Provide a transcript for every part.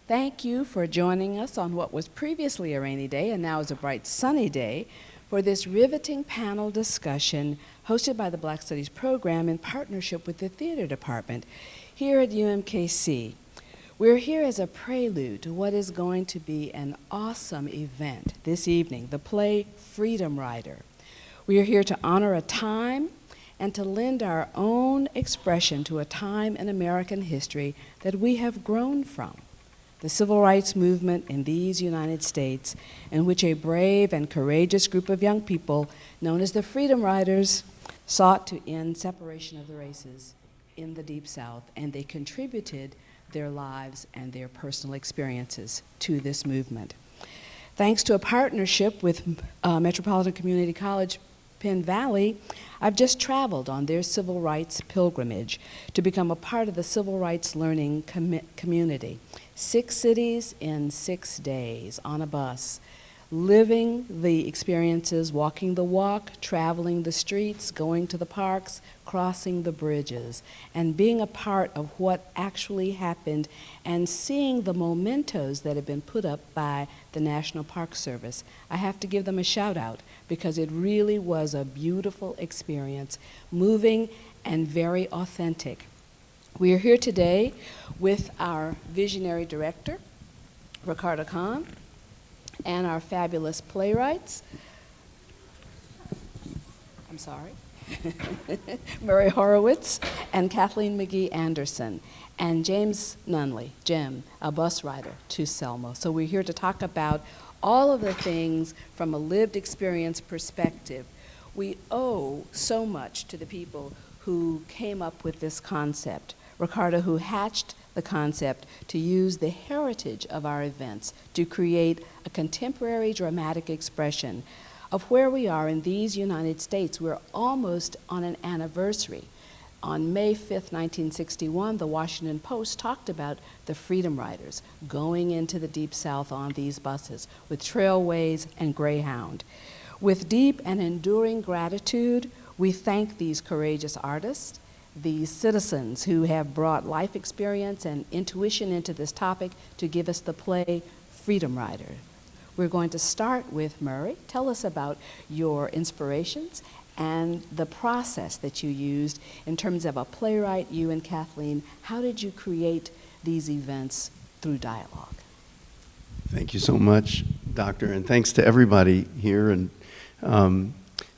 Thank you for joining us on what was previously a rainy day and now is a bright sunny day for this riveting panel discussion hosted by the Black Studies program in partnership with the theater department here at UMKC. We're here as a prelude to what is going to be an awesome event this evening, the play Freedom Rider. We are here to honor a time and to lend our own expression to a time in American history that we have grown from. The civil rights movement in these United States, in which a brave and courageous group of young people known as the Freedom Riders sought to end separation of the races in the Deep South, and they contributed their lives and their personal experiences to this movement. Thanks to a partnership with Metropolitan Community College Penn Valley, I've just traveled on their civil rights pilgrimage to become a part of the civil rights learning community. 6 cities in 6 days on a bus, living the experiences, walking the walk, traveling the streets, going to the parks, crossing the bridges, and being a part of what actually happened and seeing the mementos that have been put up by the National Park Service. I have to give them a shout out because it really was a beautiful experience, moving and very authentic. We are here today with our visionary director, Ricardo and our fabulous playwrights. I'm sorry. Murray Horowitz and Kathleen McGhee-Anderson, and James Nunnelly, Jim, a bus rider to Selma. So we're here to talk about all of the things from a lived experience perspective. We owe so much to the people who came up with this concept. Ricardo, who hatched the concept to use the heritage of our events to create a contemporary dramatic expression of where we are in these United States. We're almost on an anniversary. On May 5th, 1961, the Washington Post talked about the Freedom Riders going into the Deep South on these buses with Trailways and Greyhound. With deep and enduring gratitude, we thank these courageous artists, these citizens who have brought life experience and intuition into this topic to give us the play Freedom Rider. We're going to start with Murray. Tell us about your inspirations and the process that you used in terms of a playwright, you and Kathleen. How did you create these events through dialogue? Thank you so much, Doctor, and thanks to everybody here, and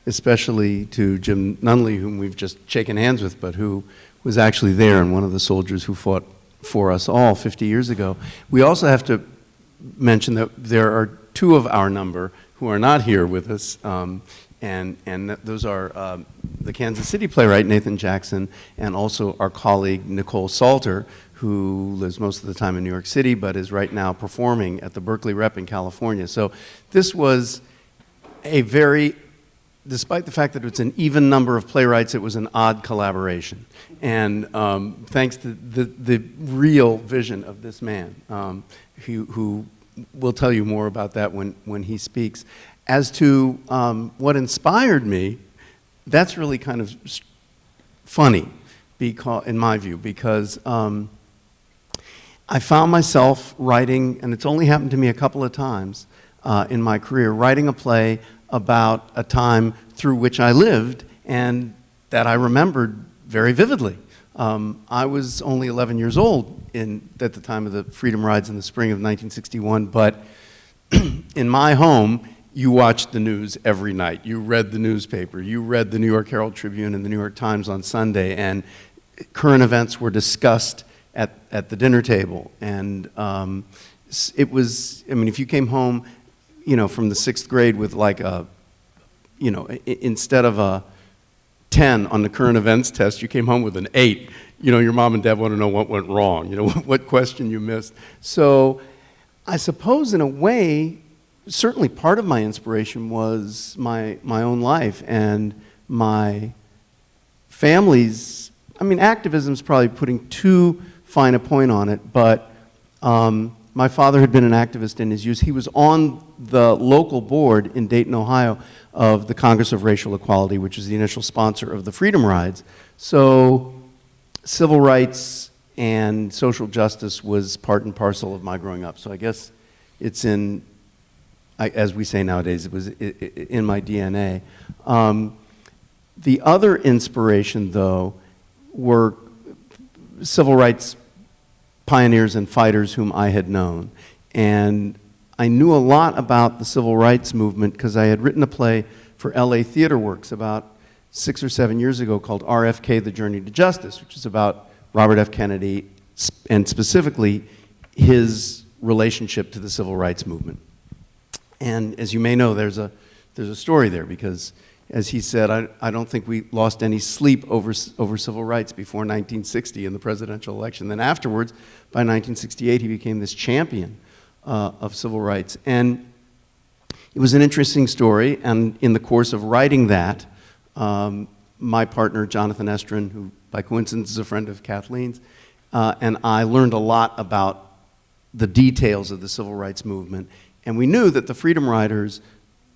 especially to Jim Nunnelly, whom we've just shaken hands with, but who was actually there and one of the soldiers who fought for us all 50 years ago. We also have to mention that there are 2 of our number who are not here with us, and those are the Kansas City playwright Nathan Jackson and also our colleague Nicole Salter, who lives most of the time in New York City but is right now performing at the Berkeley Rep in California. So this was a very, despite the fact that it's an even number of playwrights, it was an odd collaboration. And thanks to the real vision of this man, who will tell you more about that when he speaks. As to what inspired me, that's really kind of funny, in my view, because I found myself writing, and it's only happened to me a couple of times in my career, writing a play about a time through which I lived and that I remembered very vividly. I was only 11 years old at the time of the Freedom Rides in the spring of 1961, but in my home, you watched the news every night. You read the newspaper. You read the New York Herald Tribune and the New York Times on Sunday, and current events were discussed at the dinner table. And it was, I mean, if you came home, from the 6th grade with like instead of a 10 on the current events test, you came home with an 8. Your mom and dad want to know what went wrong, what question you missed. So I suppose in a way, certainly part of my inspiration was my own life and my family's, activism is probably putting too fine a point on it, but my father had been an activist in his youth. He was on the local board in Dayton, Ohio, of the Congress of Racial Equality, which was the initial sponsor of the Freedom Rides. So civil rights and social justice was part and parcel of my growing up. So I guess it's in, as we say nowadays, it was in my DNA. The other inspiration, though, were civil rights pioneers and fighters whom I had known. And I knew a lot about the civil rights movement because I had written a play for LA Theater Works about 6 or 7 years ago called RFK, The Journey to Justice, which is about Robert F. Kennedy and specifically his relationship to the civil rights movement. And as you may know, there's a story there because, as he said, I don't think we lost any sleep over civil rights before 1960 in the presidential election. Then afterwards, by 1968, he became this champion of civil rights. And it was an interesting story, and in the course of writing that, my partner, Jonathan Estrin, who by coincidence is a friend of Kathleen's, and I learned a lot about the details of the civil rights movement. And we knew that the Freedom Riders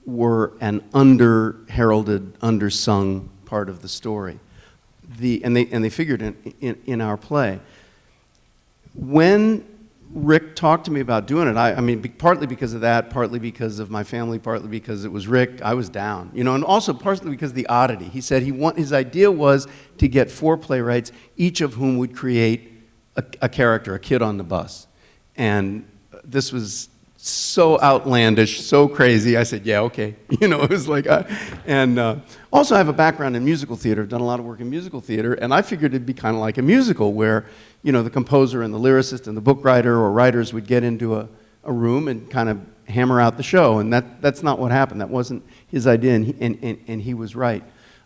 were an under-heralded, undersung part of the story. And they figured in our play. When Rick talked to me about doing it, I mean, partly because of that, partly because of my family, partly because it was Rick, I was down. You know, and also partially because of the oddity. He said his idea was to get 4 playwrights, each of whom would create a character, a kid on the bus. And this was so outlandish, so crazy. I said, yeah, okay. You know, it was like, also I have a background in musical theater. I've done a lot of work in musical theater, and I figured it'd be kind of like a musical where, you know, the composer and the lyricist and the book writer or writers would get into a room and kind of hammer out the show, and that's not what happened. That wasn't his idea, and he was right.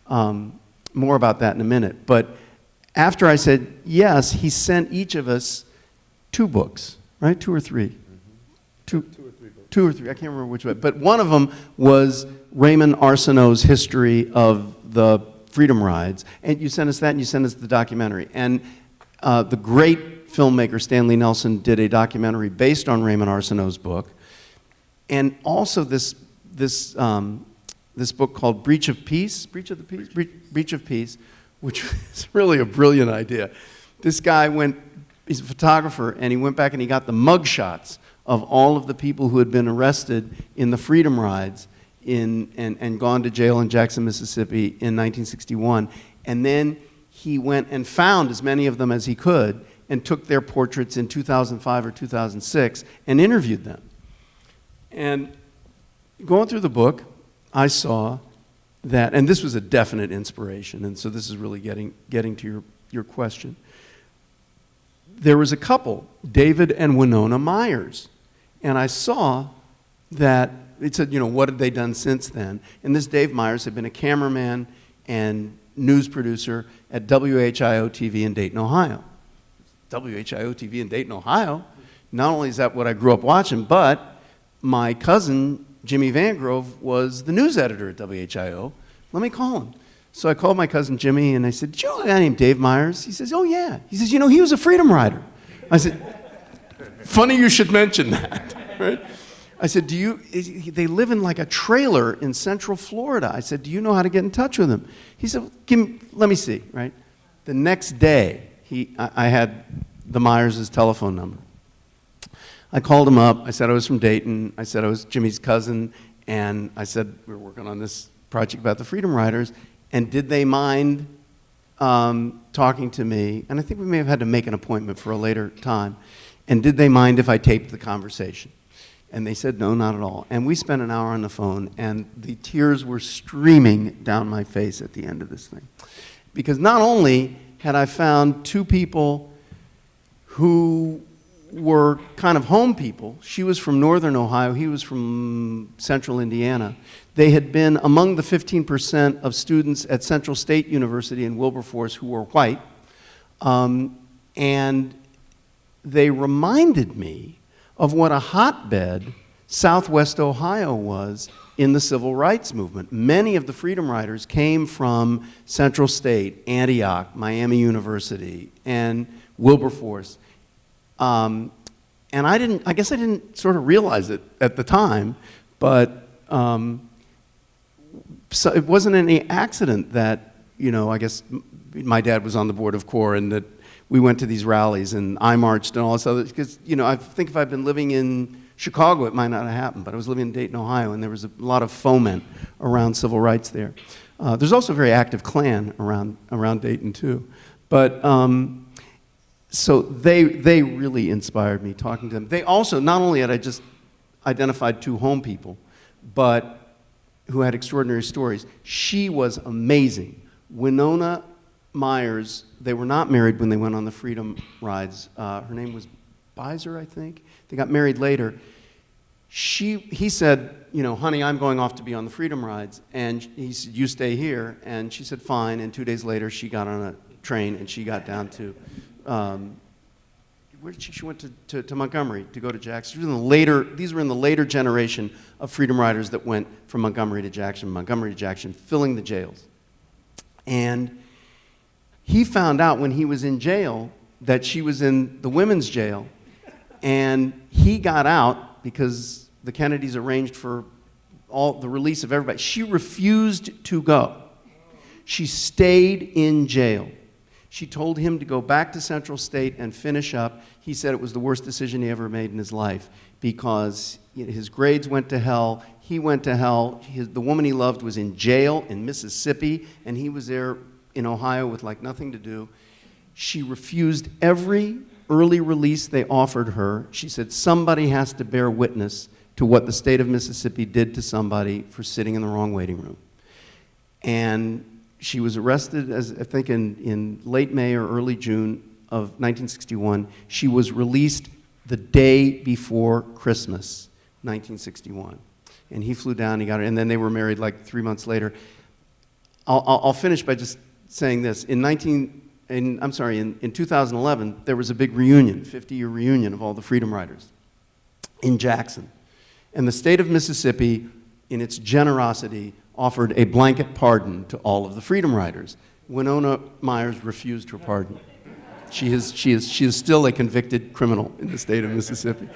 More about that in a minute. But after I said yes, he sent each of us 2 books, right? 2 or 3. Two or 3 books. 2 or 3, I can't remember which way. But one of them was Raymond Arsenault's history of the Freedom Rides. And you sent us that, and you sent us the documentary. And the great filmmaker Stanley Nelson did a documentary based on Raymond Arsenault's book. And also this book called Breach of Peace, Breach of Peace, which is really a brilliant idea. This guy he's a photographer, and he went back and he got the mug shots of all of the people who had been arrested in the Freedom Rides and gone to jail in Jackson, Mississippi in 1961. And then he went and found as many of them as he could and took their portraits in 2005 or 2006 and interviewed them. And going through the book, I saw that, and this was a definite inspiration, and so this is really getting to your question. There was a couple, David and Winona Myers, and I saw that it said, you know, what had they done since then? And this Dave Myers had been a cameraman and news producer at WHIO-TV in Dayton, Ohio. WHIO-TV in Dayton, Ohio? Not only is that what I grew up watching, but my cousin, Jimmy Vangrove, was the news editor at WHIO. Let me call him. So I called my cousin Jimmy, and I said, "Did you know a guy named Dave Myers?" He says, "Oh, yeah." He says, "You know, he was a Freedom Rider." I said, "Funny you should mention that." Right? I said, they live in like a trailer in Central Florida. I said, "Do you know how to get in touch with him?" He said, "Let me see," right? The next day, I had the Myers' telephone number. I called him up. I said I was from Dayton. I said I was Jimmy's cousin. And I said, we were working on this project about the Freedom Riders. And did they mind talking to me? And I think we may have had to make an appointment for a later time. And did they mind if I taped the conversation? And they said, no, not at all. And we spent an hour on the phone, and the tears were streaming down my face at the end of this thing. Because not only had I found 2 people who were kind of home people. She was from northern Ohio. He was from central Indiana. They had been among the 15% of students at Central State University in Wilberforce who were white. And they reminded me of what a hotbed Southwest Ohio was in the civil rights movement. Many of the Freedom Riders came from Central State, Antioch, Miami University, and Wilberforce. And I guess I didn't sort of realize it at the time, but so it wasn't any accident that, you know, I guess my dad was on the board of CORE and that we went to these rallies, and I marched and all this other, because, you know, I think if I'd been living in Chicago, it might not have happened, but I was living in Dayton, Ohio, and there was a lot of foment around civil rights there. There's also a very active Klan around Dayton, too. But, so they really inspired me talking to them. They also, not only had I just identified two home people, but who had extraordinary stories. She was amazing. Winona Myers, they were not married when they went on the Freedom Rides. Her name was Beiser, I think. They got married later. He said, you know, honey, I'm going off to be on the Freedom Rides. And he said, you stay here. And she said, fine. And 2 days later, she got on a train and she got down to, where did she went to Montgomery to go to Jackson. She was in the later, these were in the later generation of Freedom Riders that went from Montgomery to Jackson, filling the jails. And he found out when he was in jail that she was in the women's jail, and he got out because the Kennedys arranged for all the release of everybody. She refused to go. She stayed in jail. She told him to go back to Central State and finish up. He said it was the worst decision he ever made in his life because his grades went to hell, he went to hell, the woman he loved was in jail in Mississippi, and he was there in Ohio with like nothing to do. She refused every early release they offered her. She said, somebody has to bear witness to what the state of Mississippi did to somebody for sitting in the wrong waiting room. And she was arrested, as I think in late May or early June of 1961. She was released the day before Christmas, 1961. And he flew down, he got her, and then they were married like 3 months later. I'll finish by just saying this. In 2011, there was a big reunion, 50-year reunion of all the Freedom Riders in Jackson. And the state of Mississippi, in its generosity, offered a blanket pardon to all of the Freedom Riders. Winona Myers refused her pardon. She is still a convicted criminal in the state of Mississippi.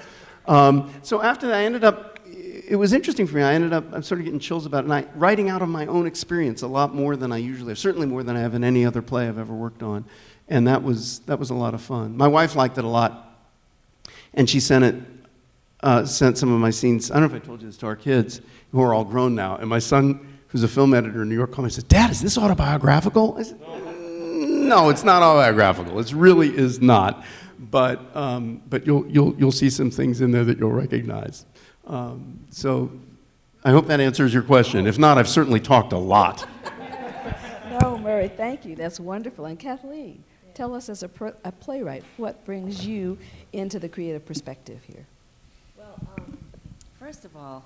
So after that, I ended up, it was interesting for me. I'm sort of getting chills about it, and writing out of my own experience a lot more than I usually have, certainly more than I have in any other play I've ever worked on. And that was a lot of fun. My wife liked it a lot, and she sent some of my scenes, I don't know if I told you this, to our kids, who are all grown now. And my son, who's a film editor in New York, called me and said, Dad, is this autobiographical? I said, no, it's not autobiographical. It really is not. But you'll see some things in there that you'll recognize. So I hope that answers your question. If not, I've certainly talked a lot. No, Murray, thank you. That's wonderful. And Kathleen, tell us as a playwright, what brings you into the creative perspective here? Well, first of all,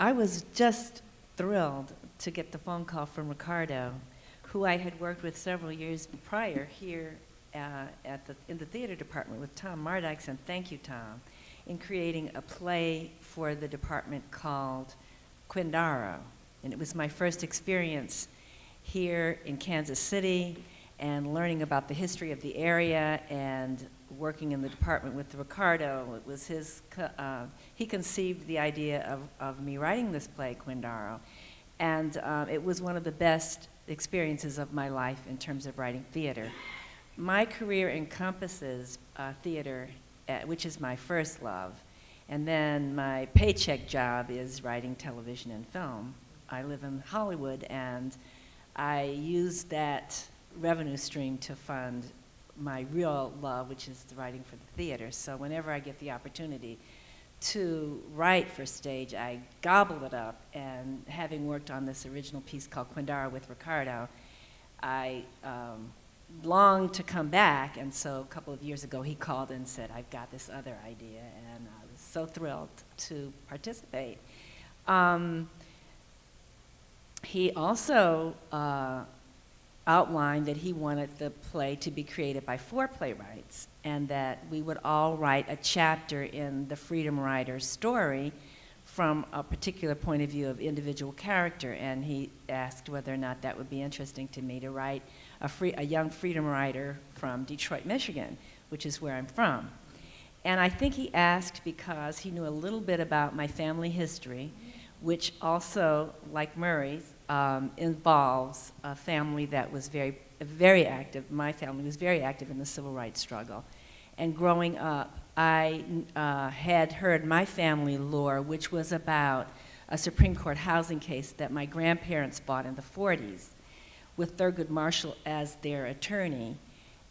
I was just thrilled to get the phone call from Ricardo, who I had worked with several years prior here in the theater department with Tom Mardykes, and thank you, Tom, in creating a play for the department called Quindaro. And it was my first experience here in Kansas City and learning about the history of the area and working in the department with Ricardo. It was he conceived the idea of me writing this play, Quindaro. And it was one of the best experiences of my life in terms of writing theater. My career encompasses theater, which is my first love. And then my paycheck job is writing television and film. I live in Hollywood, and I use that revenue stream to fund my real love, which is the writing for the theater. So whenever I get the opportunity to write for stage, I gobble it up. And having worked on this original piece called Quindaro with Ricardo, I longed to come back. And so a couple of years ago, he called and said, I've got this other idea. And I was so thrilled to participate. He also outlined that he wanted the play to be created by 4 playwrights, and that we would all write a chapter in the Freedom Rider's story from a particular point of view of individual character. And he asked whether or not that would be interesting to me to write a young Freedom Rider from Detroit, Michigan, which is where I'm from. And I think he asked because he knew a little bit about my family history, which also, like Murray's, involves a family that was very very active, my family was very active in the civil rights struggle. And growing up, I had heard my family lore, which was about a Supreme Court housing case that my grandparents fought in the 40s with Thurgood Marshall as their attorney,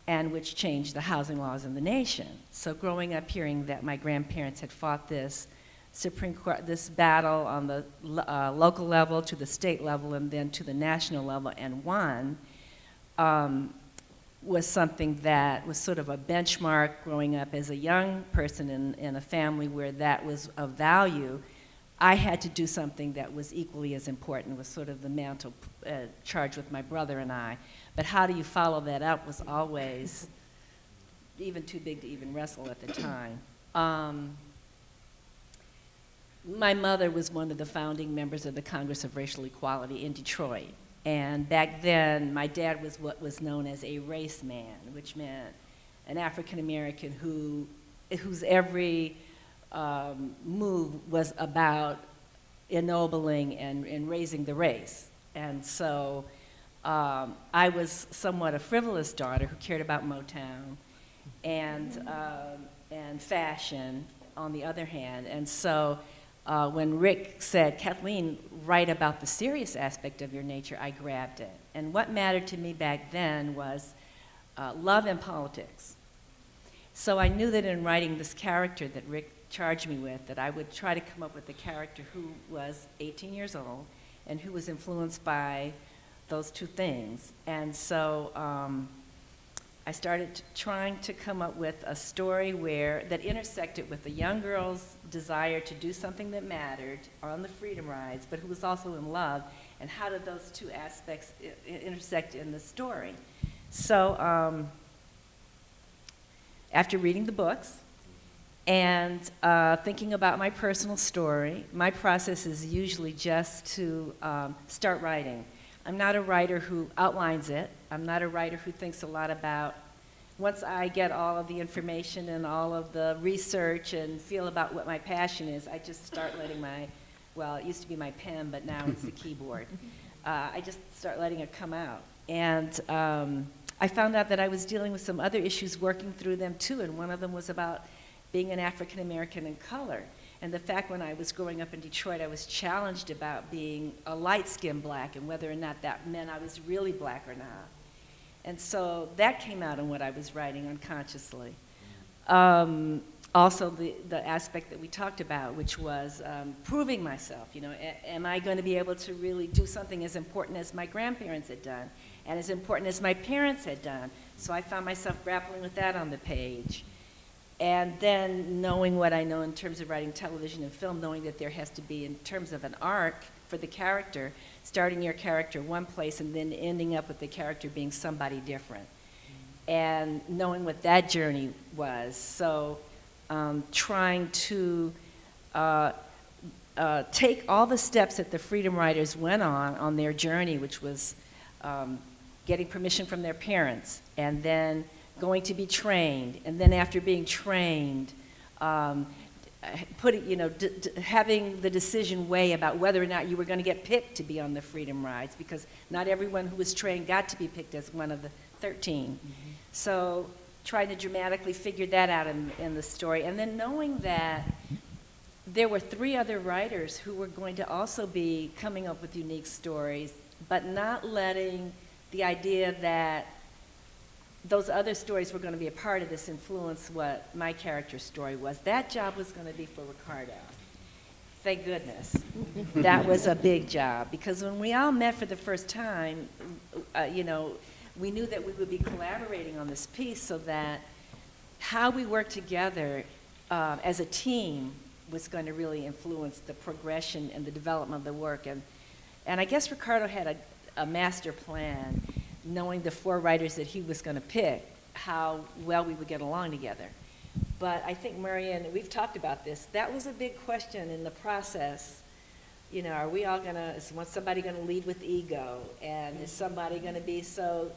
and which changed the housing laws in the nation. So growing up hearing that my grandparents had fought this Supreme Court, this battle on the local level to the state level and then to the national level and won, was something that was sort of a benchmark growing up as a young person in a family where that was of value. I had to do something that was equally as important, was sort of the mantle charge with my brother and I. But how do you follow that up was always even too big to even wrestle at the time. My mother was one of the founding members of the Congress of Racial Equality in Detroit. And back then, my dad was what was known as a race man, which meant an African American whose every move was about ennobling and raising the race. And so I was somewhat a frivolous daughter who cared about Motown and fashion on the other hand. And so when Rick said, Kathleen, write about the serious aspect of your nature, I grabbed it. And what mattered to me back then was love and politics. So I knew that in writing this character that Rick charged me with, that I would try to come up with a character who was 18 years old and who was influenced by those two things. And so I started trying to come up with a story that intersected with a young girl's desire to do something that mattered on the freedom rides, but who was also in love, and how did those two aspects intersect in the story. So after reading the books and thinking about my personal story, my process is usually just to start writing. I'm not a writer who outlines it. I'm not a writer who thinks a lot about, once I get all of the information and all of the research and feel about what my passion is, I just start letting well, it used to be my pen, but now it's the keyboard. I just start letting it come out. And I found out that I was dealing with some other issues, working through them too, and one of them was about being an African American in color. And the fact when I was growing up in Detroit, I was challenged about being a light-skinned black and whether or not that meant I was really black or not. And so that came out in what I was writing unconsciously. Also, the aspect that we talked about, which was proving myself. You know, am I going to be able to really do something as important as my grandparents had done and as important as my parents had done? So I found myself grappling with that on the page. And then knowing what I know in terms of writing television and film, knowing that there has to be, in terms of an arc for the character, starting your character one place and then ending up with the character being somebody different. And knowing what that journey was. So trying to take all the steps that the Freedom Riders went on their journey, which was getting permission from their parents, and then going to be trained, and then after being trained, having the decision weigh about whether or not you were going to get picked to be on the Freedom Rides, because not everyone who was trained got to be picked as one of the 13. Mm-hmm. So trying to dramatically figure that out in the story, and then knowing that there were 3 other writers who were going to also be coming up with unique stories, but not letting the idea that those other stories were going to be a part of this influence what my character's story was. That job was going to be for Ricardo. Thank goodness. That was a big job, because when we all met for the first time, we knew that we would be collaborating on this piece, so that how we worked together as a team was going to really influence the progression and the development of the work. And I guess Ricardo had a master plan, knowing the 4 writers that he was going to pick, how well we would get along together. But I think, Marianne, we've talked about this, that was a big question in the process. You know, are we all going to, is somebody going to lead with ego? And is somebody going to be so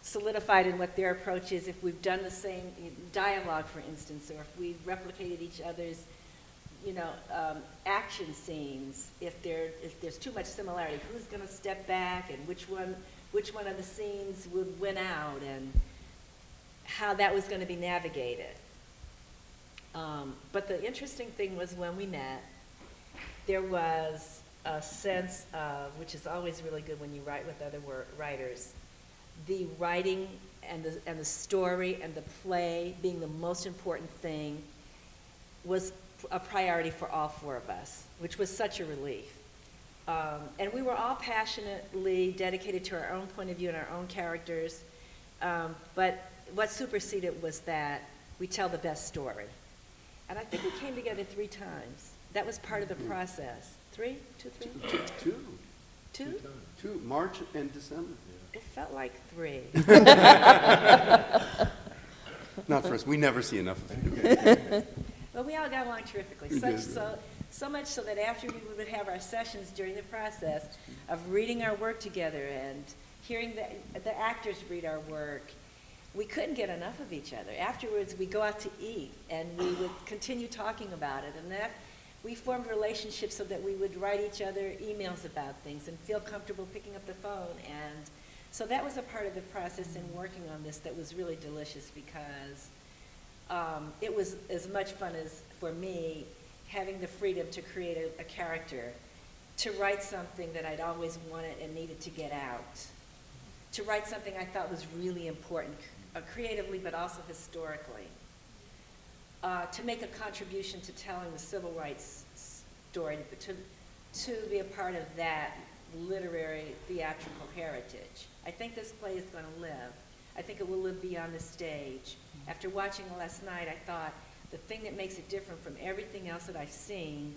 solidified in what their approach is if we've done the same dialogue, for instance, or if we've replicated each other's action scenes, if there's too much similarity, who's going to step back and which one of the scenes would win out, and how that was going to be navigated. But the interesting thing was when we met, there was a sense of, which is always really good when you write with other writers, the writing and the story and the play being the most important thing was a priority for all four of us, which was such a relief. And we were all passionately dedicated to our own point of view and our own characters, but what superseded was that we tell the best story. And I think we came together 3 times. That was part of the process. 3? 2, 3? 2. 2? 2, March and December. It felt like 3. Not for us. We never see enough of you. Well, we all got along terrifically. So much so that after we would have our sessions during the process of reading our work together and hearing the actors read our work, we couldn't get enough of each other. Afterwards, we'd go out to eat, and we would continue talking about it. And that we formed relationships so that we would write each other emails about things and feel comfortable picking up the phone. And so that was a part of the process in working on this that was really delicious, because it was as much fun as, for me, having the freedom to create a character, to write something that I'd always wanted and needed to get out, to write something I thought was really important, creatively but also historically, to make a contribution to telling the civil rights story, to be a part of that literary theatrical heritage. I think this play is going to live. I think it will live beyond the stage. After watching it last night, I thought the thing that makes it different from everything else that I've seen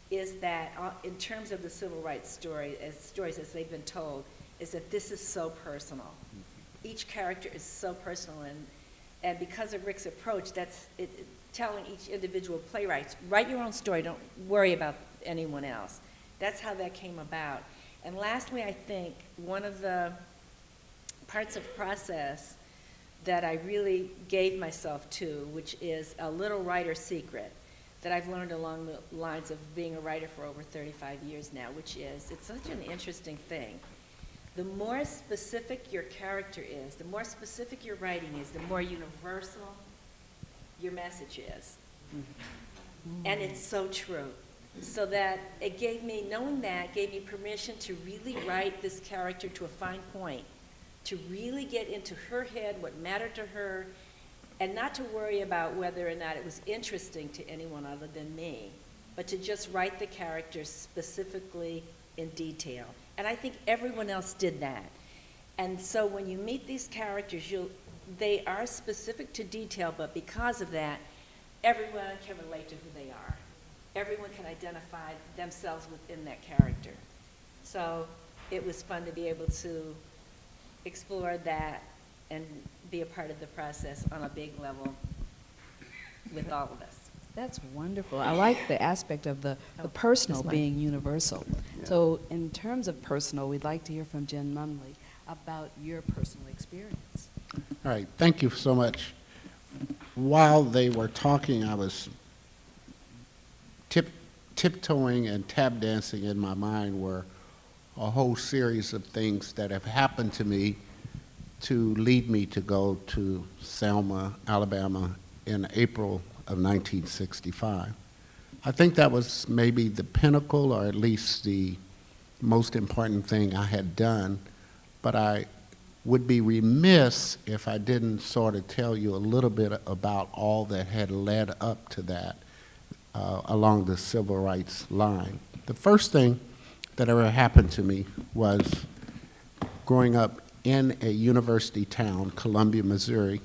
is that in terms of the civil rights stories as they've been told, is that this is so personal. Each character is so personal, and because of Rick's approach, that's telling each individual playwright, write your own story, don't worry about anyone else. That's how that came about. And lastly, I think one of the parts of process that I really gave myself to, which is a little writer secret that I've learned along the lines of being a writer for over 35 years now, which is, it's such an interesting thing. The more specific your character is, the more specific your writing is, the more universal your message is. And it's so true. So that it gave me, knowing that, gave me permission to really write this character to a fine point, to really get into her head, what mattered to her, and not to worry about whether or not it was interesting to anyone other than me, but to just write the characters specifically in detail. And I think everyone else did that. And so when you meet these characters, they are specific to detail, but because of that, everyone can relate to who they are. Everyone can identify themselves within that character. So it was fun to be able to explore that and be a part of the process on a big level with all of us. That's wonderful. I like the aspect of the personal being universal. Yeah. So in terms of personal, we'd like to hear from Jen Nunnelly about your personal experience. All right, thank you so much. While they were talking, I was tiptoeing and tap dancing in my mind were a whole series of things that have happened to me to lead me to go to Selma, Alabama in April of 1965. I think that was maybe the pinnacle, or at least the most important thing I had done, but I would be remiss if I didn't sort of tell you a little bit about all that had led up to that along the civil rights line. The first thing that ever happened to me was growing up in a university town, Columbia, Missouri,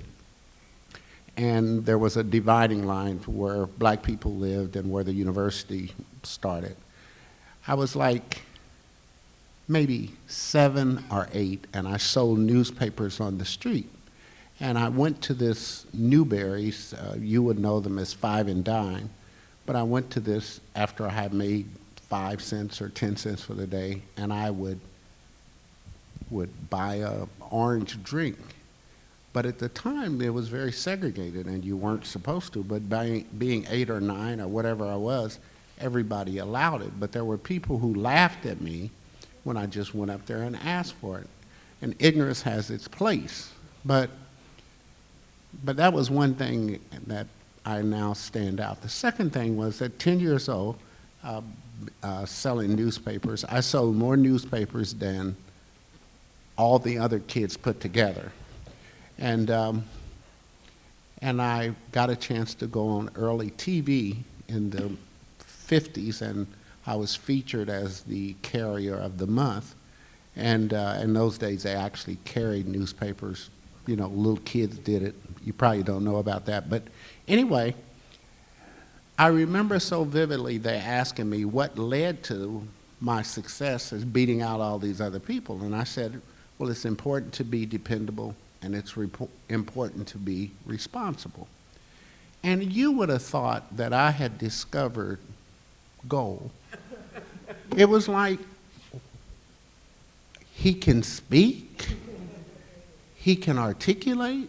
and there was a dividing line where black people lived and where the university started. I was like maybe 7 or 8, and I sold newspapers on the street. And I went to this Newberry's, you would know them as 5 and Dime, but I went to this after I had made 5 cents or 10 cents for the day, and I would buy an orange drink But at the time, it was very segregated, and you weren't supposed to. But by being 8 or 9 or whatever I was, everybody allowed it. But there were people who laughed at me when I just went up there and asked for it. And ignorance has its place. But that was one thing that I now stand out. The second thing was at 10 years old, selling newspapers, I sold more newspapers than all the other kids put together. And I got a chance to go on early TV in the 50s, and I was featured as the carrier of the month. And in those days, they actually carried newspapers. You know, little kids did it. You probably don't know about that. But anyway, I remember so vividly they asking me what led to my success as beating out all these other people. And I said, well, it's important to be dependable, and it's important to be responsible. And you would have thought that I had discovered gold. It was like, he can speak, he can articulate,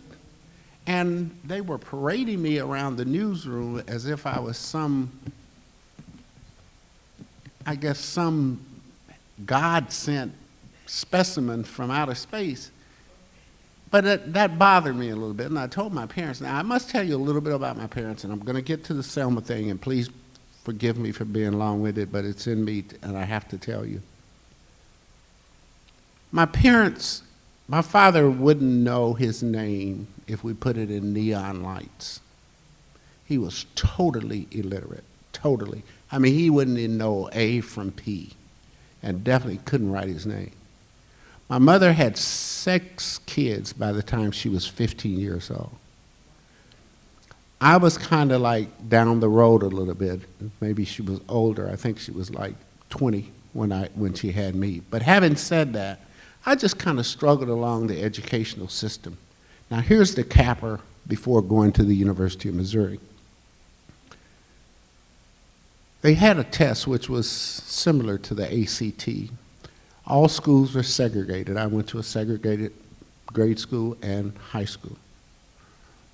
and they were parading me around the newsroom as if I was some God-sent specimen from outer space. But that bothered me a little bit, and I told my parents. Now, I must tell you a little bit about my parents, and I'm going to get to the Selma thing, and please forgive me for being long-winded, but it's in me, and I have to tell you. My parents, my father wouldn't know his name if we put it in neon lights. He was totally illiterate, totally. I mean, he wouldn't even know A from P, and definitely couldn't write his name. My mother had 6 kids by the time she was 15 years old. I was kind of like down the road a little bit. Maybe she was older. I think she was like 20 when she had me. But having said that, I just kind of struggled along the educational system. Now here's the capper before going to the University of Missouri. They had a test which was similar to the ACT. All schools were segregated. I went to a segregated grade school and high school.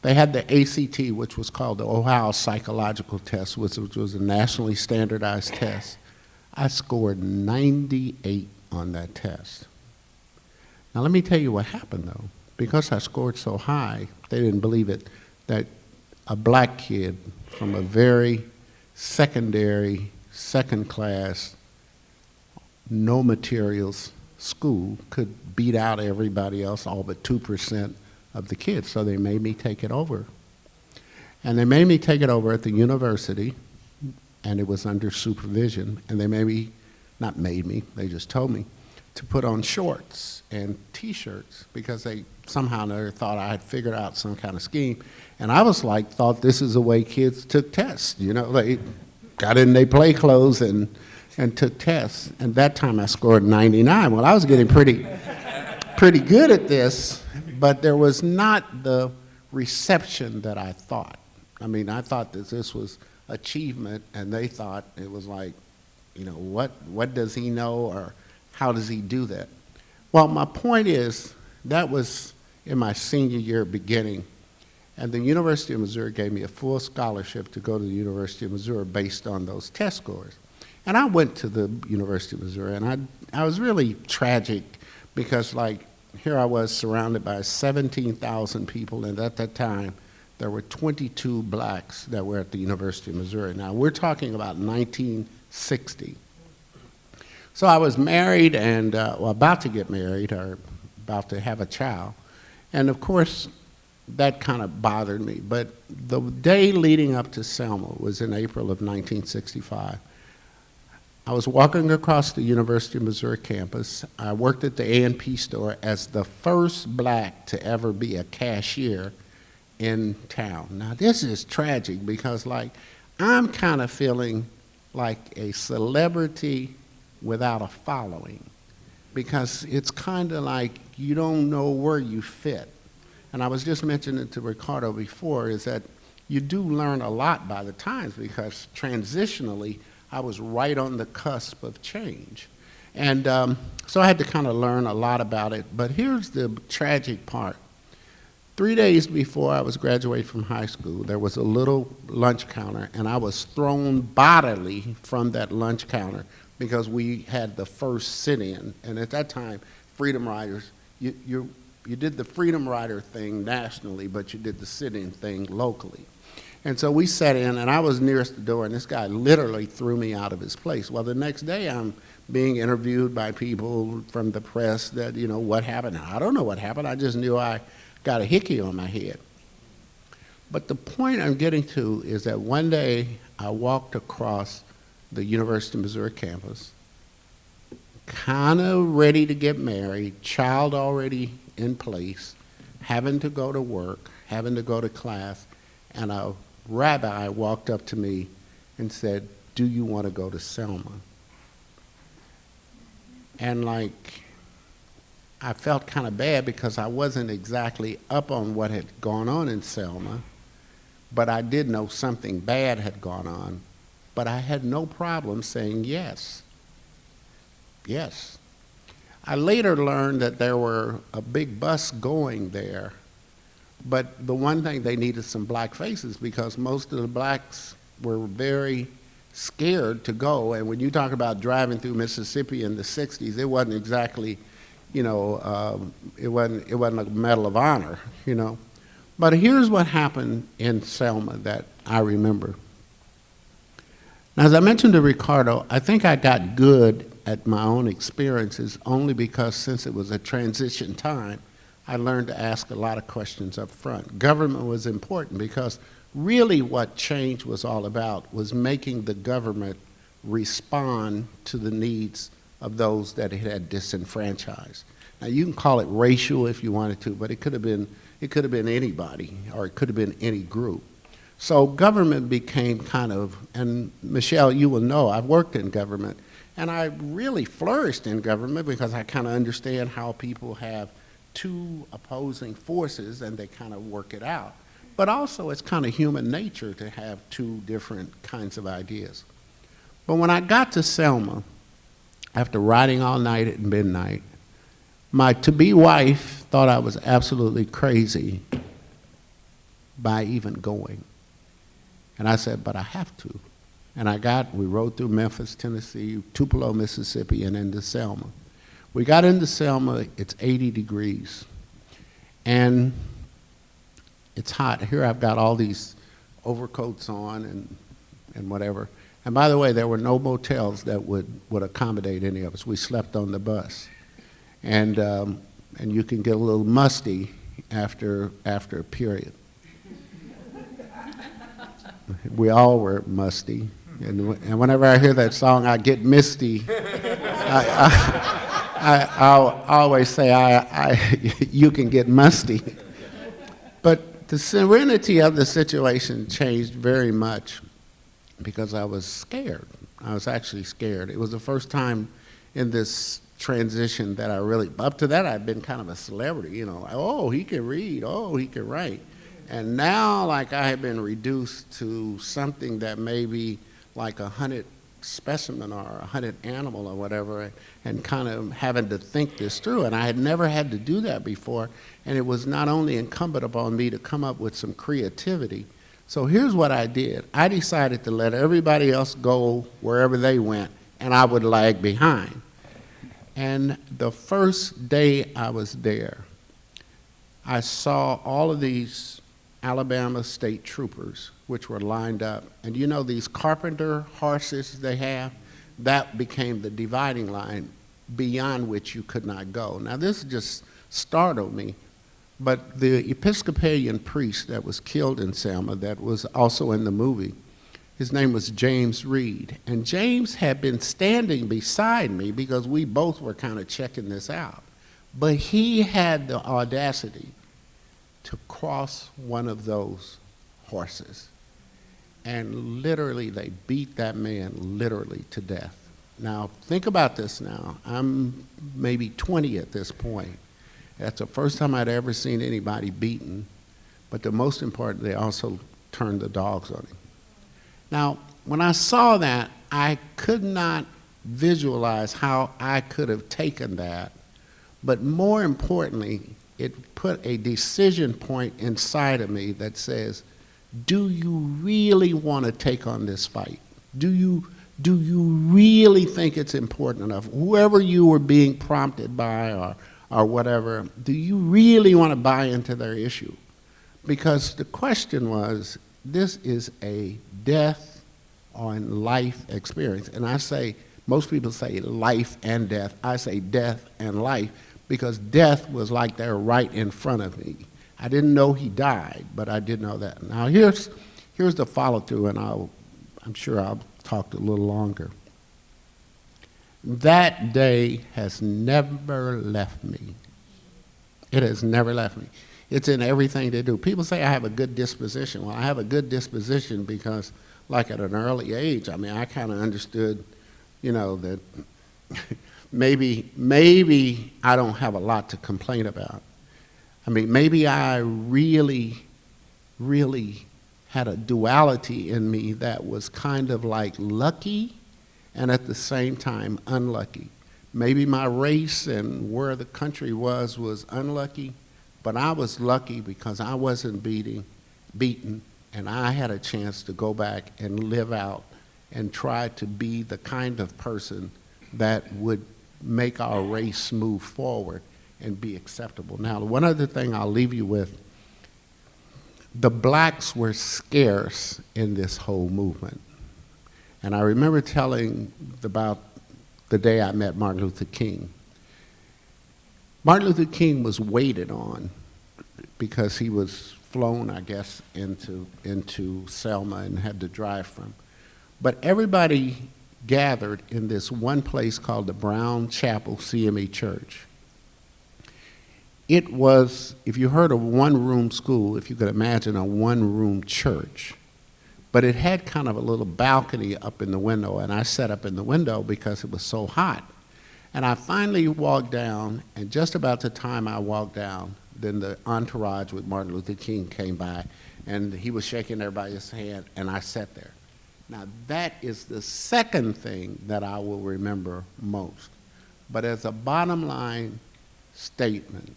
They had the ACT, which was called the Ohio Psychological Test, which was a nationally standardized test. I scored 98 on that test. Now let me tell you what happened though. Because I scored so high, they didn't believe it, that a black kid from a very secondary, second class, no materials school could beat out everybody else, all but 2% of the kids. So they made me take it over. And they made me take it over at the university, and it was under supervision. And they made me, not made me, they just told me to put on shorts and T-shirts because they somehow or another thought I had figured out some kind of scheme. And I was like, thought this is the way kids took tests. You know, they got in their play clothes and took tests. And that time I scored 99. Well, I was getting pretty good at this, but there was not the reception that I thought. I mean, I thought that this was achievement, and they thought it was like, you know, what does he know, or how does he do that? Well, my point is, that was in my senior year beginning, and the University of Missouri gave me a full scholarship to go to the University of Missouri based on those test scores. And I went to the University of Missouri, and I was really tragic because, like, here I was surrounded by 17,000 people, and at that time, there were 22 blacks that were at the University of Missouri. Now, we're talking about 1960. So I was married and, well, about to get married or about to have a child. And of course, that kind of bothered me. But the day leading up to Selma was in April of 1965. I was walking across the University of Missouri campus. I worked at the A&P store as the first black to ever be a cashier in town. Now, this is tragic because, like, I'm kind of feeling like a celebrity without a following, because it's kind of like you don't know where you fit. And I was just mentioning to Ricardo before is that you do learn a lot by the times, because transitionally, I was right on the cusp of change. And so I had to kind of learn a lot about it. But here's the tragic part. 3 days before I was graduating from high school, there was a little lunch counter, and I was thrown bodily from that lunch counter because we had the first sit-in. And at that time, Freedom Riders, you did the Freedom Rider thing nationally, but you did the sit-in thing locally. And so we sat in, and I was nearest the door, and this guy literally threw me out of his place. Well, the next day, I'm being interviewed by people from the press that, you know, what happened? I don't know what happened. I just knew I got a hickey on my head. But the point I'm getting to is that one day I walked across the University of Missouri campus, kind of ready to get married, child already in place, having to go to work, having to go to class, and a rabbi walked up to me and said, "Do you want to go to Selma?" And like, I felt kind of bad because I wasn't exactly up on what had gone on in Selma, but I did know something bad had gone on. But I had no problem saying yes. Yes. I later learned that there were a big bus going there, but the one thing, they needed some black faces because most of the blacks were very scared to go. And when you talk about driving through Mississippi in the 60s, it wasn't exactly, you know, it wasn't a Medal of Honor, you know. But here's what happened in Selma that I remember. Now, as I mentioned to Ricardo, I think I got good at my own experiences only because since it was a transition time, I learned to ask a lot of questions up front. Government was important because really what change was all about was making the government respond to the needs of those that it had disenfranchised. Now, you can call it racial if you wanted to, but it could have been anybody, or it could have been any group. So government became kind of, and Michelle, you will know, I've worked in government, and I really flourished in government because I kind of understand how people have two opposing forces and they kind of work it out. But also it's kind of human nature to have two different kinds of ideas. But when I got to Selma, after riding all night at midnight, my to-be wife thought I was absolutely crazy by even going. And I said, but I have to. And we rode through Memphis, Tennessee, Tupelo, Mississippi, and into Selma. We got into Selma, it's 80 degrees. And it's hot. Here I've got all these overcoats on and whatever. And by the way, there were no motels that would accommodate any of us. We slept on the bus. And you can get a little musty after a period. We all were musty. And whenever I hear that song, I get misty. I always say, you can get musty. But the serenity of the situation changed very much because I was scared. I was actually scared. It was the first time in this transition that I really, up to that I'd been kind of a celebrity, you know, oh, he can read, oh, he can write. And now, like, I had been reduced to something that may be like a hunted specimen or a hunted animal or whatever, and kind of having to think this through. And I had never had to do that before, and it was not only incumbent upon me to come up with some creativity. So here's what I did. I decided to let everybody else go wherever they went, and I would lag behind. And the first day I was there, I saw all of these Alabama state troopers, which were lined up. And you know these carpenter horses they have? That became the dividing line beyond which you could not go. Now this just startled me, but the Episcopalian priest that was killed in Selma, that was also in the movie, his name was James Reed. And James had been standing beside me because we both were kind of checking this out. But he had the audacity to cross one of those horses. And literally, they beat that man literally to death. Now, think about this now. I'm maybe 20 at this point. That's the first time I'd ever seen anybody beaten. But the most important, they also turned the dogs on him. Now, when I saw that, I could not visualize how I could have taken that. But more importantly, it put a decision point inside of me that says, do you really want to take on this fight? Do you really think it's important enough? Whoever you were being prompted by or whatever, do you really want to buy into their issue? Because the question was, this is a death on life experience. And I say, most people say life and death. I say death and life because death was like they're right in front of me. I didn't know he died, but I did know that. Now here's the follow-through, and I'm sure I'll talk a little longer. That day has never left me. It has never left me. It's in everything they do. People say I have a good disposition. Well, I have a good disposition because, like at an early age, I mean, I kind of understood, you know, that maybe I don't have a lot to complain about. I mean, maybe I really had a duality in me that was kind of like lucky and at the same time unlucky. Maybe my race and where the country was unlucky, but I was lucky because I wasn't beaten, and I had a chance to go back and live out and try to be the kind of person that would make our race move forward and be acceptable. Now, one other thing I'll leave you with, the blacks were scarce in this whole movement. And I remember telling about the day I met Martin Luther King. Martin Luther King was waited on because he was flown, I guess, into Selma and had to drive from. But everybody gathered in this one place called the Brown Chapel CME Church. It was, if you heard of one-room school, if you could imagine a one-room church, but it had kind of a little balcony up in the window, and I sat up in the window because it was so hot. And I finally walked down, and just about the time I walked down, then the entourage with Martin Luther King came by, and he was shaking everybody's hand, and I sat there. Now, that is the second thing that I will remember most. But as a bottom line statement,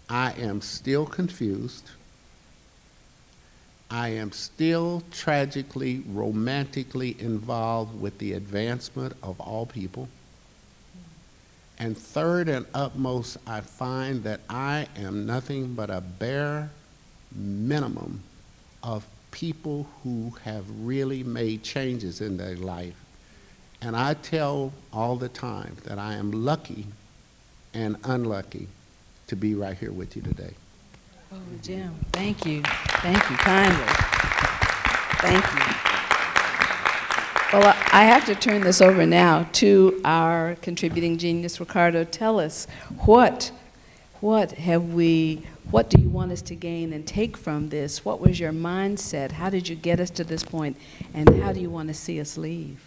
I am still confused. I am still tragically, romantically involved with the advancement of all people. And third and utmost, I find that I am nothing but a bare minimum of people who have really made changes in their life. And I tell all the time that I am lucky and unlucky to be right here with you today. Oh, Jim, thank you. Thank you kindly. Thank you. Well, I have to turn this over now to our contributing genius, Ricardo. Tell us, what do you want us to gain and take from this? What was your mindset? How did you get us to this point? And how do you want to see us leave?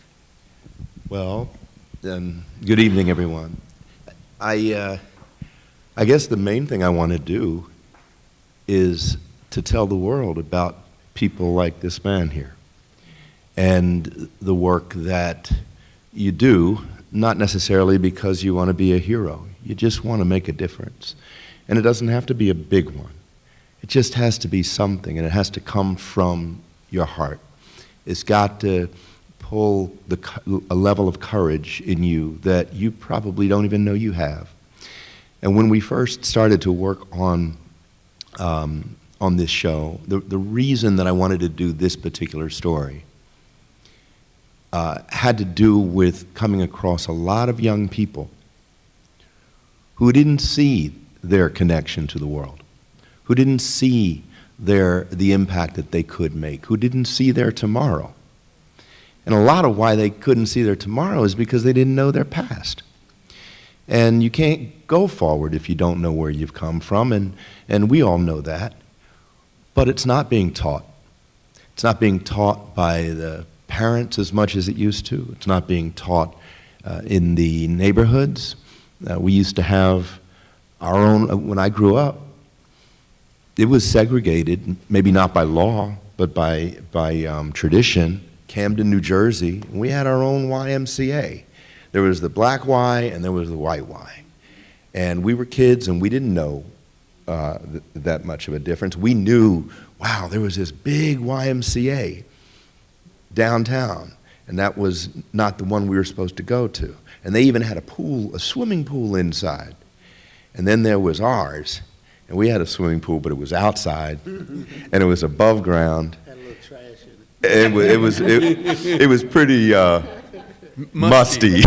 Well, good evening, everyone. I guess the main thing I want to do is to tell the world about people like this man here and the work that you do, not necessarily because you want to be a hero. You just want to make a difference. And it doesn't have to be a big one. It just has to be something, and it has to come from your heart. It's got to pull a level of courage in you that you probably don't even know you have. And when we first started to work on this show, the reason that I wanted to do this particular story had to do with coming across a lot of young people who didn't see their connection to the world, who didn't see the impact that they could make, who didn't see their tomorrow. And a lot of why they couldn't see their tomorrow is because they didn't know their past. And you can't go forward if you don't know where you've come from, and we all know that. But it's not being taught. It's not being taught by the parents as much as it used to. It's not being taught in the neighborhoods. We used to have our own, when I grew up, it was segregated, maybe not by law, but by tradition. Camden, New Jersey, we had our own YMCA. There was the black Y and there was the white Y. And we were kids and we didn't know that much of a difference. We knew, wow, there was this big YMCA downtown, and that was not the one we were supposed to go to. And they even had a pool, a swimming pool inside. And then there was ours, and we had a swimming pool, but it was outside, and it was above ground. Had a little trash in it. It was pretty musty.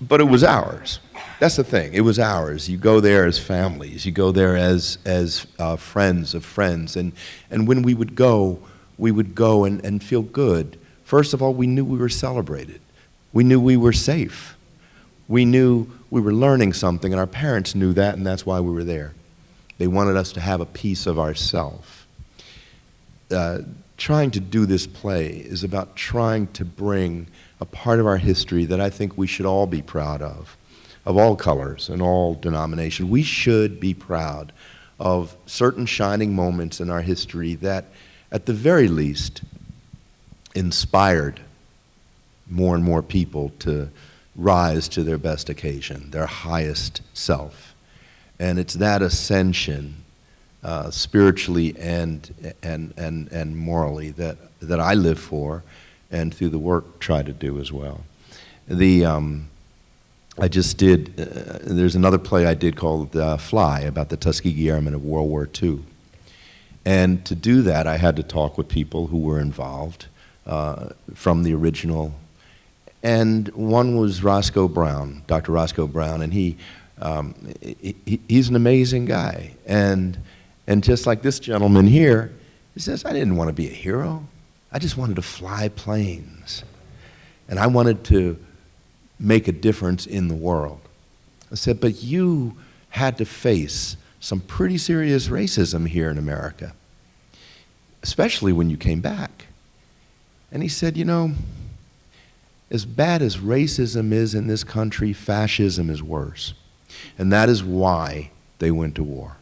But it was ours. That's the thing. It was ours. You go there as families. You go there as friends of friends. And when we would go and feel good. First of all, we knew we were celebrated. We knew we were safe. We knew we were learning something, and our parents knew that, and that's why we were there. They wanted us to have a piece of ourself. Trying to do this play is about trying to bring a part of our history that I think we should all be proud of all colors and all denominations. We should be proud of certain shining moments in our history that, at the very least, inspired more and more people to rise to their best occasion, their highest self. And it's that ascension, spiritually and morally, that I live for, and through the work try to do as well. I just did, there's another play I did called Fly, about the Tuskegee Airmen of World War II. And to do that, I had to talk with people who were involved from the original. And one was Roscoe Brown, Dr. Roscoe Brown, and he's an amazing guy. And just like this gentleman here, he says, I didn't want to be a hero. I just wanted to fly planes. And I wanted to make a difference in the world. I said, but you had to face some pretty serious racism here in America, especially when you came back. And he said, you know, as bad as racism is in this country, fascism is worse. And that is why they went to war.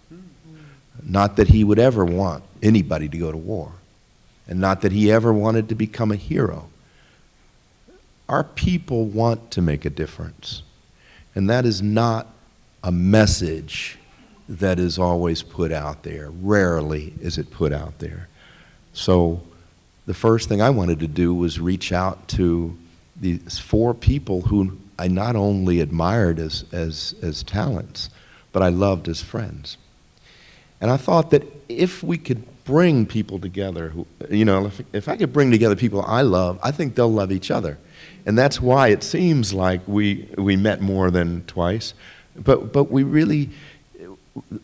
Not that he would ever want anybody to go to war, and not that he ever wanted to become a hero. Our people want to make a difference, and that is not a message that is always put out there. Rarely is it put out there. So the first thing I wanted to do was reach out to these 4 people who I not only admired as talents, but I loved as friends. And I thought that if we could bring people together, who, you know, if I could bring together people I love, I think they'll love each other. And that's why it seems like we met more than twice. But we really,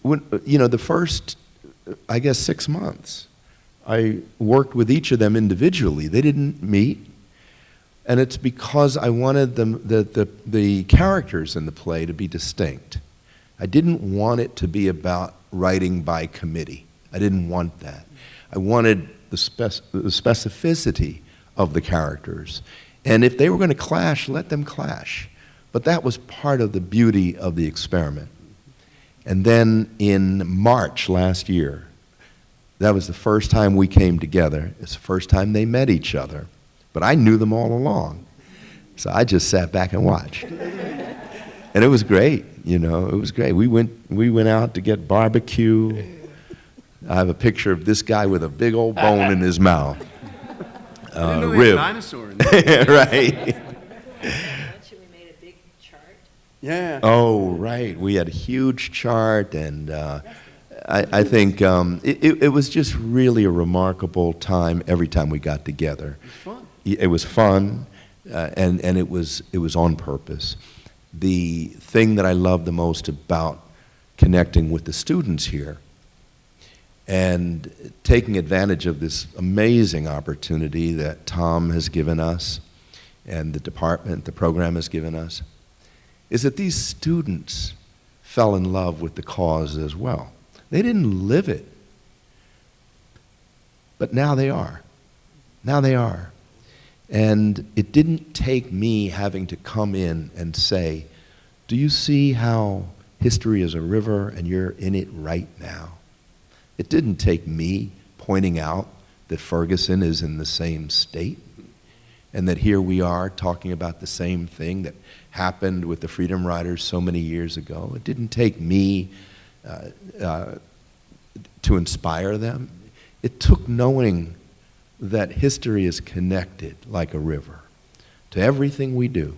you know, the first, I guess, 6 months, I worked with each of them individually. They didn't meet. And it's because I wanted them, the characters in the play to be distinct. I didn't want it to be about writing by committee. I didn't want that. I wanted the specificity of the characters. And if they were going to clash, let them clash. But that was part of the beauty of the experiment. And then in March last year, that was the first time we came together. It's the first time they met each other. But I knew them all along. So I just sat back and watched. And it was great, you know, it was great. We went out to get barbecue. I have a picture of this guy with a big old bone in his mouth. I didn't know rib. a dinosaur in there. Right. We made a big chart. Yeah. Oh, right. We had a huge chart, and I think it was just really a remarkable time every time we got together. It was fun. It was fun, and it was on purpose. The thing that I love the most about connecting with the students here and taking advantage of this amazing opportunity that Tom has given us and the department, the program has given us, is that these students fell in love with the cause as well. They didn't live it, but now they are. Now they are. And it didn't take me having to come in and say, do you see how history is a river and you're in it right now? It didn't take me pointing out that Ferguson is in the same state. and that here we are talking about the same thing that happened with the Freedom Riders so many years ago. It didn't take me to inspire them. It took knowing that history is connected like a river to everything we do.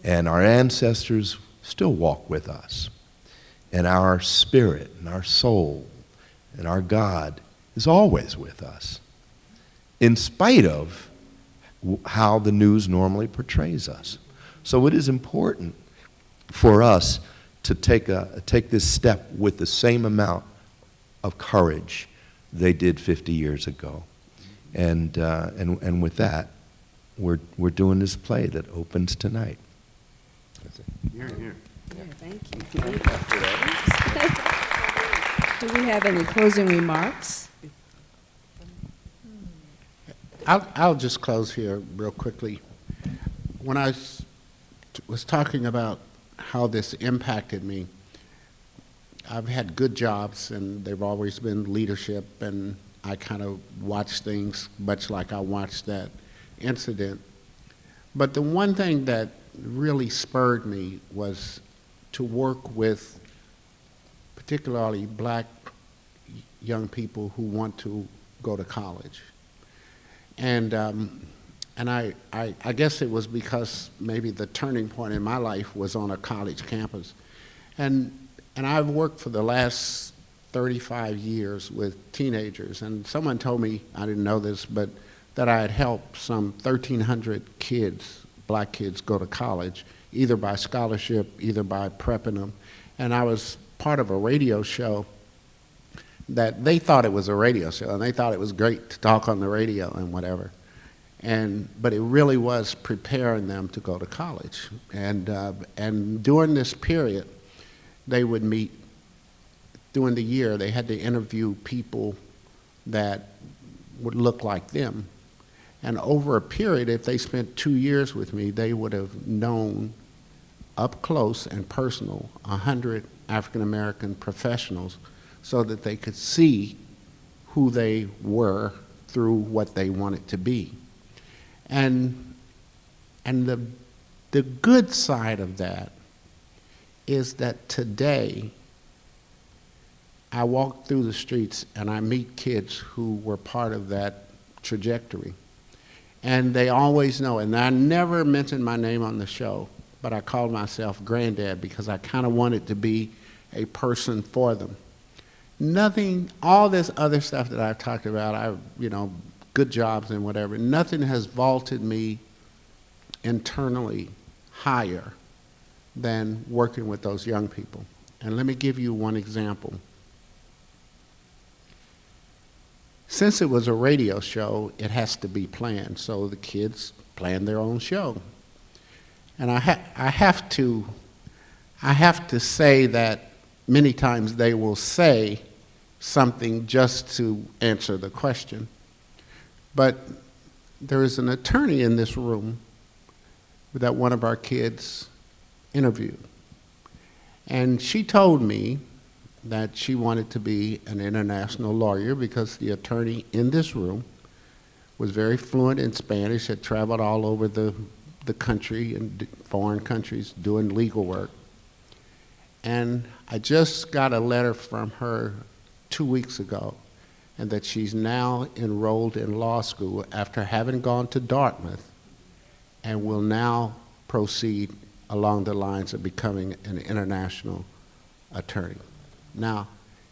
And our ancestors still walk with us. And our spirit and our soul and our God is always with us, in spite of how the news normally portrays us. So it is important for us to take this step with the same amount of courage they did 50 years ago. And with that, we're doing this play that opens tonight. That's it. Here, here. Yeah, thank you. Do we have any closing remarks? I'll just close here real quickly. When I was talking about how this impacted me, I've had good jobs, and they've always been leadership, and I kind of watch things much like I watched that incident. But the one thing that really spurred me was to work with particularly black young people who want to go to college. And I guess it was because maybe the turning point in my life was on a college campus. And I've worked for the last 35 years with teenagers, and someone told me, I didn't know this, but that I had helped some 1,300 kids, black kids, go to college, either by scholarship, either by prepping them. And I was part of a radio show that they thought it was a radio show, and they thought it was great to talk on the radio and whatever. But it really was preparing them to go to college. And during this period, they would meet, during the year, they had to interview people that would look like them. And over a period, if they spent 2 years with me, they would have known up close and personal 100 African American professionals, so that they could see who they were through what they wanted to be. And the good side of that is that today I walk through the streets and I meet kids who were part of that trajectory. And they always know, and I never mentioned my name on the show, but I called myself Granddad because I kind of wanted to be a person for them. Nothing, all this other stuff that I've talked about, good jobs and whatever, nothing has vaulted me internally higher than working with those young people. And let me give you one example. Since it was a radio show, it has to be planned, so the kids plan their own show. And I have to say that many times they will say something just to answer the question. But there is an attorney in this room that one of our kids interviewed. And she told me that she wanted to be an international lawyer because the attorney in this room was very fluent in Spanish, had traveled all over the country and foreign countries doing legal work. And I just got a letter from her 2 weeks ago, and that she's now enrolled in law school after having gone to Dartmouth, and will now proceed along the lines of becoming an international attorney. Now,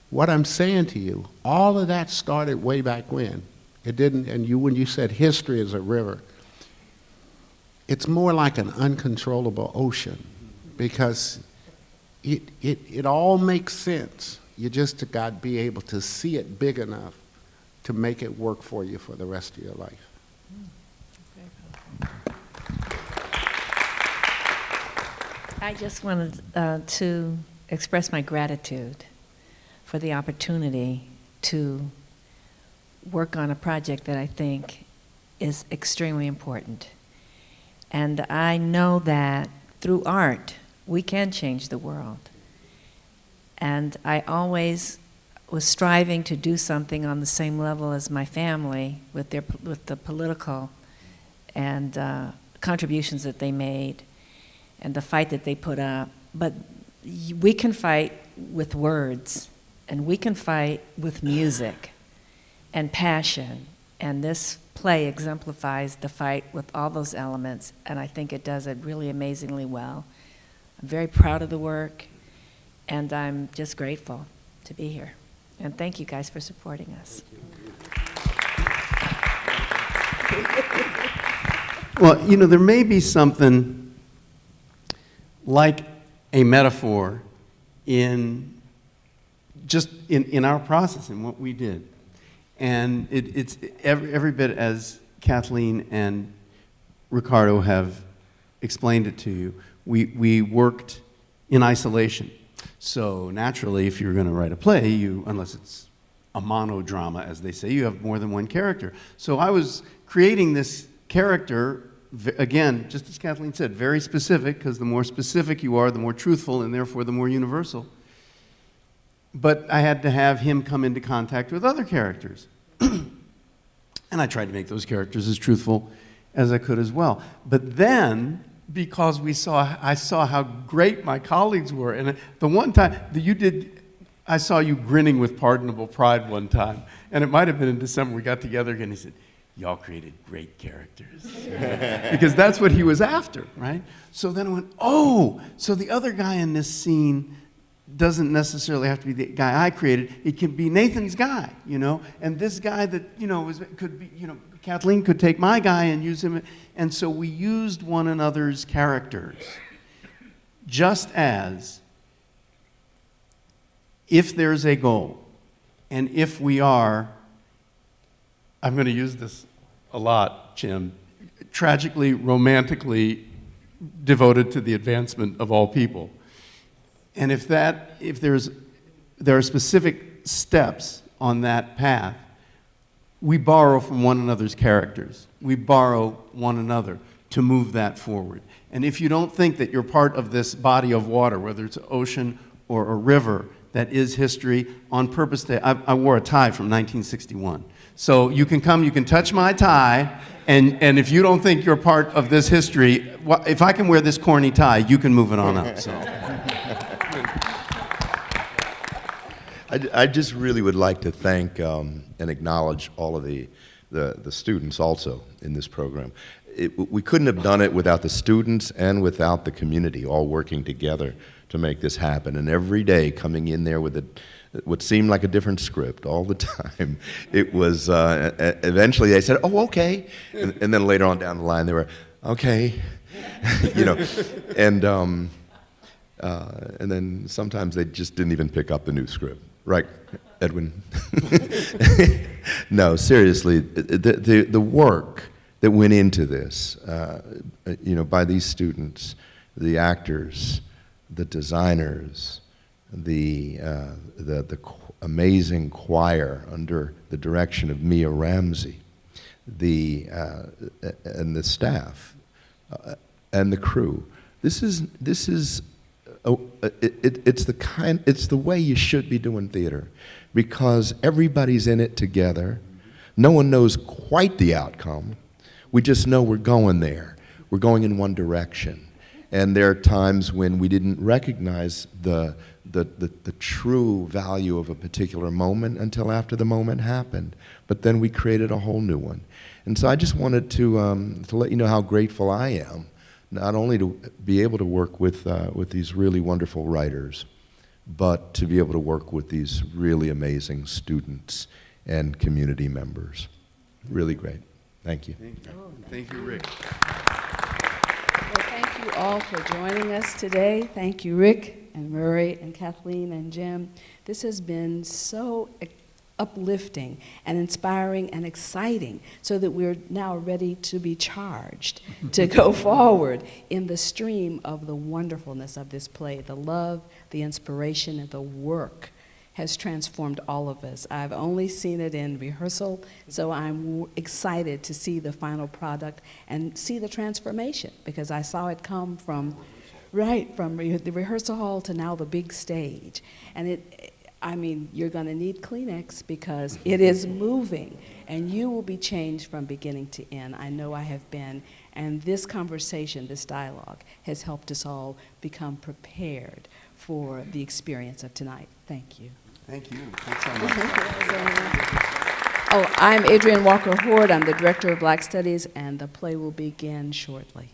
what I'm saying to you, all of that started way back when. It didn't, and when you said history is a river, it's more like an uncontrollable ocean, because it all makes sense. You just got to be able to see it big enough to make it work for you for the rest of your life. I just wanted to express my gratitude for the opportunity to work on a project that I think is extremely important. And I know that through art, we can change the world. And I always was striving to do something on the same level as my family with the political and contributions that they made and the fight that they put up. But we can fight with words, and we can fight with music and passion, and this play exemplifies the fight with all those elements, and I think it does it really amazingly well. I'm very proud of the work, and I'm just grateful to be here. And thank you guys for supporting us. Well, you know, there may be something like a metaphor in just in our process, in what we did. And it's every bit as Kathleen and Ricardo have explained it to you. We worked in isolation. So naturally, if you're going to write a play, unless it's a monodrama, as they say, you have more than one character. So I was creating this character, again, just as Kathleen said, very specific, because the more specific you are, the more truthful, and therefore the more universal. But I had to have him come into contact with other characters. And I tried to make those characters as truthful as I could as well. But then, because I saw how great my colleagues were, and the one time that I saw you grinning with pardonable pride one time, and it might have been in December, we got together again, he said, y'all created great characters. Because that's what he was after, right? So then I went, oh, so the other guy in this scene doesn't necessarily have to be the guy I created. It can be Nathan's guy, you know, and this guy that, you know, could be, you know, Kathleen could take my guy and use him. And so we used one another's characters, just as if there's a goal, and if we are, I'm going to use this a lot, Jim, tragically, romantically devoted to the advancement of all people. And if there are specific steps on that path, we borrow from one another's characters. We borrow one another to move that forward. And if you don't think that you're part of this body of water, whether it's an ocean or a river that is history, on purpose, I wore a tie from 1961. So you can come, you can touch my tie, and if you don't think you're part of this history, well, if I can wear this corny tie, you can move it on up. So. I just really would like to thank and acknowledge all of the students also in this program. We couldn't have done it without the students and without the community all working together to make this happen. And every day coming in there with what seemed like a different script all the time. It was, eventually they said, oh, okay. And then later on down the line they were, okay. You know, and then sometimes they just didn't even pick up the new script. Right, Edwin? No, seriously, the work that went into this, you know, by these students, the actors, the designers, the amazing choir under the direction of Mia Ramsey, and the staff, and the crew. This is. It's the way you should be doing theater, because everybody's in it together. No one knows quite the outcome. We just know we're going there. We're going in one direction. And there are times when we didn't recognize the true value of a particular moment until after the moment happened. But then we created a whole new one. And so I just wanted to let you know how grateful I am, not only to be able to work with these really wonderful writers, but to be able to work with these really amazing students and community members. Really great. Thank you. Thank you. Thank you, Rick. Well, thank you all for joining us today. Thank you, Rick and Murray and Kathleen and Jim. This has been so uplifting and inspiring and exciting, so that we're now ready to be charged to go forward in the stream of the wonderfulness of this play. The love, the inspiration, and the work has transformed all of us. I've only seen it in rehearsal, so I'm excited to see the final product and see the transformation, because I saw it come from the rehearsal hall to now the big stage. And I mean, you're going to need Kleenex because it is moving, and you will be changed from beginning to end. I know I have been, and this conversation, this dialogue, has helped us all become prepared for the experience of tonight. Thank you. Thank you. Thanks so much. Oh, I'm Adrienne Walker Hoard. I'm the Director of Black Studies, and the play will begin shortly.